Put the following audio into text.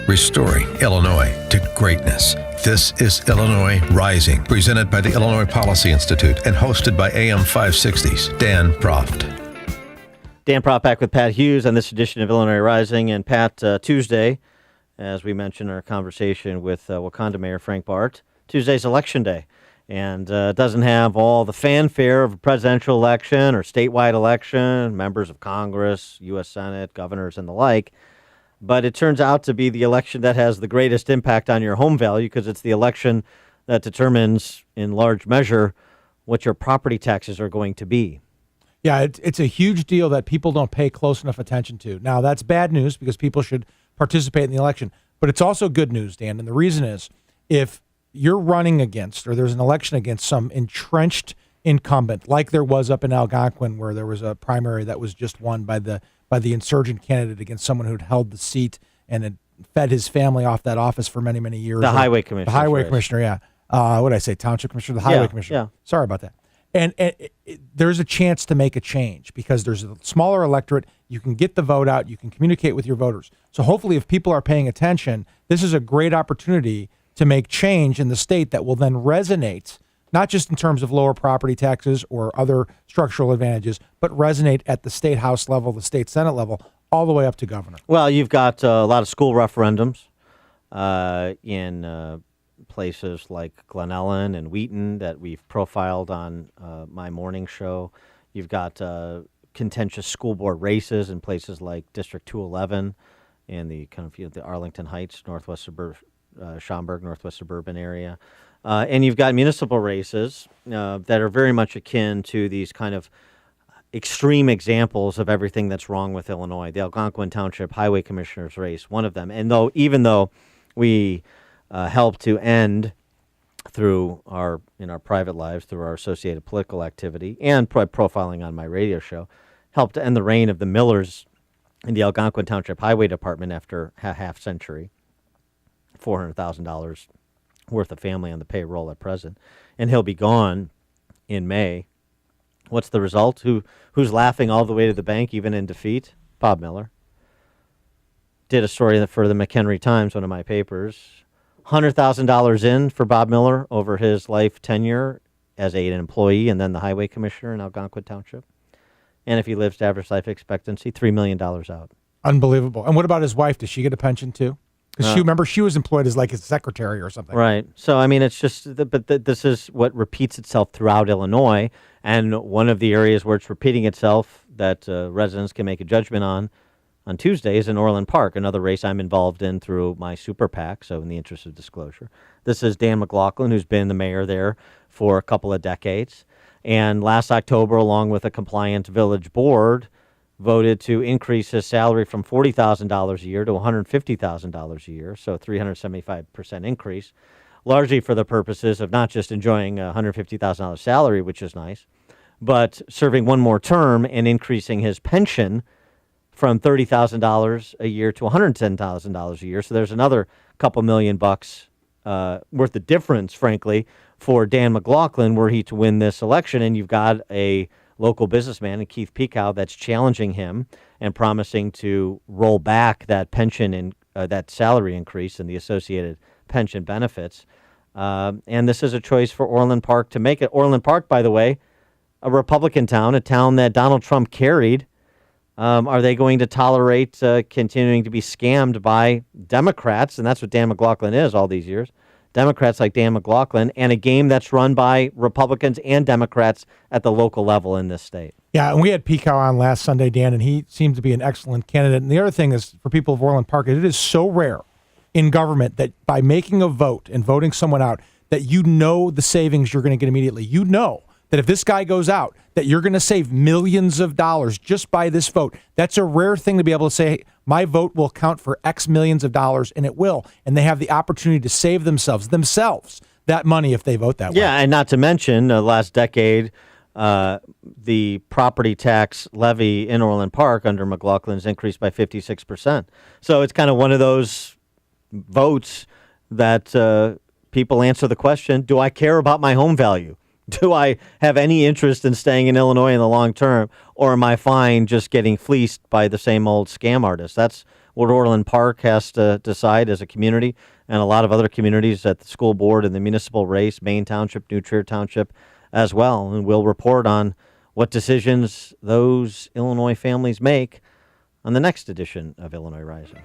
Restoring Illinois to greatness. This is Illinois Rising, presented by the Illinois Policy Institute and hosted by AM 560's Dan Proft. Dan Proft back with Pat Hughes on this edition of Illinois Rising. And Pat, Tuesday, as we mentioned in our conversation with Wakanda Mayor Frank Bart, Tuesday's Election Day. And doesn't have all the fanfare of a presidential election or statewide election, members of Congress, U.S. Senate, governors, and the like. But it turns out to be the election that has the greatest impact on your home value because it's the election that determines, in large measure, what your property taxes are going to be. Yeah, it's a huge deal that people don't pay close enough attention to. Now, that's bad news because people should participate in the election. But it's also good news, Dan. And the reason is if you're running against or there's an election against some entrenched incumbent, like there was up in Algonquin where there was a primary that was just won by the insurgent candidate against someone who'd held the seat and had fed his family off that office for many, many years. The highway commissioner. The highway commissioner, yeah. What did I say? Township commissioner? The highway commissioner. Yeah. Sorry about that. And there's a chance to make a change because there's a smaller electorate. You can get the vote out. You can communicate with your voters. So hopefully if people are paying attention, this is a great opportunity to make change in the state that will then resonate, not just in terms of lower property taxes or other structural advantages, but resonate at the state house level, the state senate level, all the way up to governor. Well, you've got a lot of school referendums in places like Glen Ellen and Wheaton that we've profiled on my morning show. You've got contentious school board races in places like District 211 and the kind of the Arlington Heights, northwest suburban, Schaumburg, northwest suburban area. And you've got municipal races that are very much akin to these kind of extreme examples of everything that's wrong with Illinois. The Algonquin Township Highway Commissioner's race, one of them. And even though we helped to end through in our private lives, through our associated political activity and profiling on my radio show, helped to end the reign of the Millers in the Algonquin Township Highway Department after a half century, $400,000 worth of family on the payroll at present, and he'll be gone in May. What's the result? Who's laughing all the way to the bank, even in defeat? Bob Miller. Did a story for the McHenry Times, one of my papers. $100,000 in for Bob Miller over his life tenure as an employee and then the highway commissioner in Algonquin Township. And if he lives to average life expectancy, $3 million out. Unbelievable. And what about his wife? Does she get a pension too? Because she was employed as like his secretary or something. Right. So, I mean, it's just, this is what repeats itself throughout Illinois. And one of the areas where it's repeating itself that residents can make a judgment on Tuesday is in Orland Park, another race I'm involved in through my super PAC, so in the interest of disclosure. This is Dan McLaughlin, who's been the mayor there for a couple of decades. And last October, along with a compliant village board, voted to increase his salary from $40,000 a year to $150,000 a year, so a 375% increase, largely for the purposes of not just enjoying a $150,000 salary, which is nice, but serving one more term and increasing his pension from $30,000 a year to $110,000 a year. So there's another couple $1 million worth of difference, frankly, for Dan McLaughlin were he to win this election. And you've got a local businessman, Keith Pekow, that's challenging him and promising to roll back that pension and that salary increase and the associated pension benefits. And this is a choice for Orland Park to make it. Orland Park, by the way, a Republican town, a town that Donald Trump carried. Are they going to tolerate continuing to be scammed by Democrats? And that's what Dan McLaughlin is all these years. Democrats like Dan McLaughlin, and a game that's run by Republicans and Democrats at the local level in this state. Yeah, and we had Pekow on last Sunday, Dan, and he seemed to be an excellent candidate. And the other thing is, for people of Orland Park, it is so rare in government that by making a vote and voting someone out, that you know the savings you're going to get immediately. You know that if this guy goes out, that you're going to save millions of dollars just by this vote. That's a rare thing to be able to say, hey, my vote will count for X millions of dollars, and it will. And they have the opportunity to save themselves that money if they vote that way. Yeah, and not to mention, last decade, the property tax levy in Orland Park under McLaughlin's increased by 56%. So it's kind of one of those votes that people answer the question, do I care about my home value? Do I have any interest in staying in Illinois in the long term, or am I fine just getting fleeced by the same old scam artists? That's what Orland Park has to decide as a community, and a lot of other communities at the school board and the municipal race, Maine Township, New Trier Township as well. And we'll report on what decisions those Illinois families make on the next edition of Illinois Rising.